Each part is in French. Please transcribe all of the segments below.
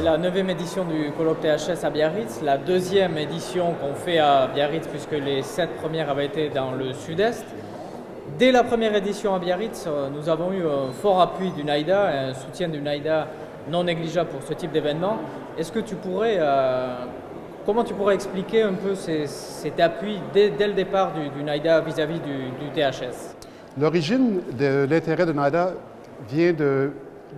la 9e édition du colloque THS à Biarritz, la 2e édition qu'on fait à Biarritz puisque les 7 premières avaient été dans le sud-est. Dès la première édition à Biarritz, nous avons eu un fort appui du NAIDA, un soutien du NAIDA non négligeable pour ce type d'événement. Est-ce que tu pourrais, comment tu pourrais expliquer un peu cet appui dès le départ du NAIDA vis-à-vis du THS? L'origine de l'intérêt de NAIDA vient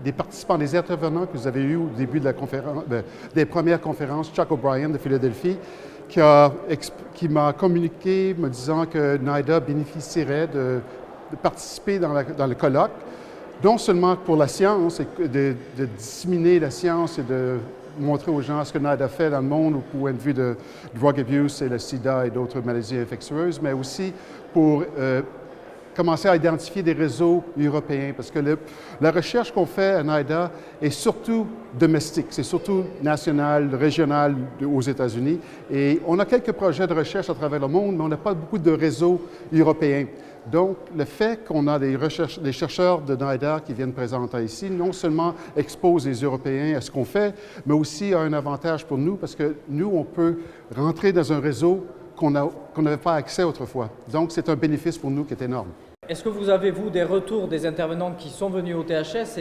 des participants, des intervenants que vous avez eus au début de la conférence, des premières conférences. Chuck O'Brien de Philadelphie, qui m'a communiqué me disant que NAIDA bénéficierait de participer dans le colloque, non seulement pour la science, et de disséminer la science et de montrer aux gens ce que NAIDA fait dans le monde au point de vue de drug abuse et le sida et d'autres maladies infectieuses, mais aussi pour commencer à identifier des réseaux européens, parce que la recherche qu'on fait à NAIDA est surtout domestique, c'est surtout national, régional aux États-Unis, et on a quelques projets de recherche à travers le monde, mais on n'a pas beaucoup de réseaux européens. Donc, le fait qu'on a des chercheurs de NAIDA qui viennent présenter ici, non seulement expose les Européens à ce qu'on fait, mais aussi a un avantage pour nous, parce que nous, on peut rentrer dans un réseau qu'on n'avait pas accès autrefois. Donc, c'est un bénéfice pour nous qui est énorme. Est-ce que vous avez, vous, des retours des intervenants qui sont venus au THS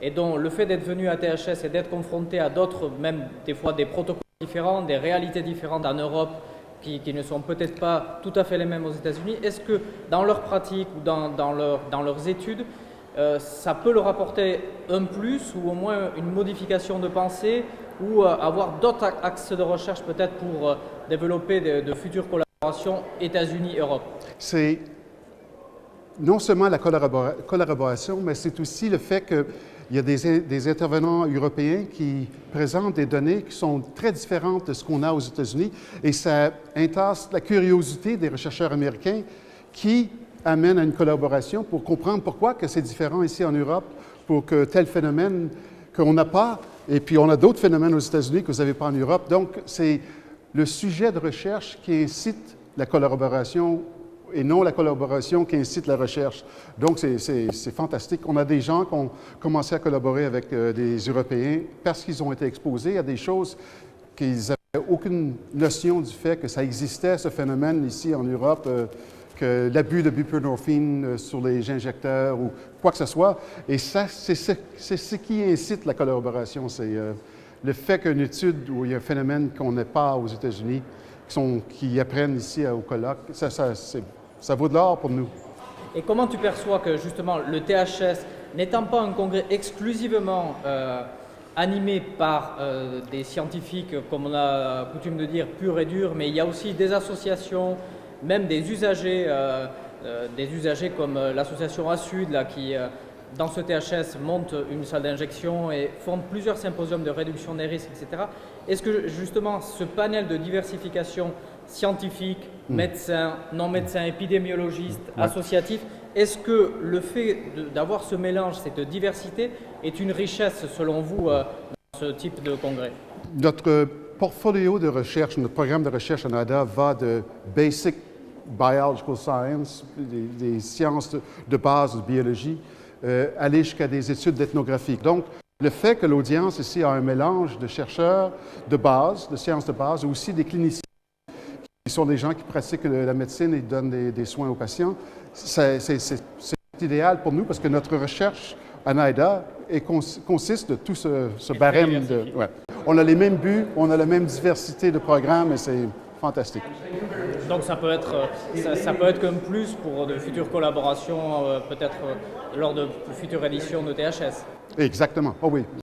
et dont le fait d'être venu à THS et d'être confronté à d'autres, même des fois des protocoles différents, des réalités différentes en Europe qui ne sont peut-être pas tout à fait les mêmes aux États-Unis, est-ce que dans leur pratique ou dans leurs études, ça peut leur apporter un plus ou au moins une modification de pensée ou avoir d'autres axes de recherche peut-être pour développer de futures collaborations États-Unis-Europe? C'est non seulement la collaboration, mais c'est aussi le fait qu'il y a des intervenants européens qui présentent des données qui sont très différentes de ce qu'on a aux États-Unis et ça entasse la curiosité des chercheurs américains qui amène à une collaboration pour comprendre pourquoi que c'est différent ici en Europe, pour que tel phénomène qu'on n'a pas, et puis on a d'autres phénomènes aux États-Unis que vous n'avez pas en Europe. Donc, c'est le sujet de recherche qui incite la collaboration et non la collaboration qui incite la recherche. Donc, c'est fantastique. On a des gens qui ont commencé à collaborer avec des Européens parce qu'ils ont été exposés à des choses qu'ils n'avaient aucune notion du fait que ça existait, ce phénomène ici en Europe, que l'abus de buprenorphine sur les injecteurs ou quoi que ce soit. Et ça, c'est ce qui incite la collaboration. C'est le fait qu'une étude où il y a un phénomène qu'on n'a pas aux États-Unis, qui apprennent ici au colloque, ça vaut de l'or pour nous. Et comment tu perçois que justement le THS, n'étant pas un congrès exclusivement animé par des scientifiques, comme on a coutume de dire, purs et durs, mais il y a aussi des associations, même des usagers comme l'association ASUD, là, qui, dans ce THS, monte une salle d'injection et forme plusieurs symposiums de réduction des risques, etc. Est-ce que justement ce panel de diversification scientifique, médecins, non-médecins, épidémiologistes, associatifs, est-ce que le fait d'avoir ce mélange, cette diversité, est une richesse selon vous dans ce type de congrès? Notre portfolio de recherche, notre programme de recherche à NAIDA va de Basic Biological Science, des sciences de base de biologie, aller jusqu'à des études d'ethnographie. Donc, le fait que l'audience ici a un mélange de chercheurs de base, de sciences de base, et aussi des cliniciens, qui sont des gens qui pratiquent la médecine et donnent des soins aux patients, c'est idéal pour nous parce que notre recherche à NAIDA consiste de tout ce barème de... Ouais. On a les mêmes buts, on a la même diversité de programmes et c'est fantastique. Donc ça peut être qu'un plus pour de futures collaborations, peut-être lors de futures éditions de THS. Exactement, oh oui.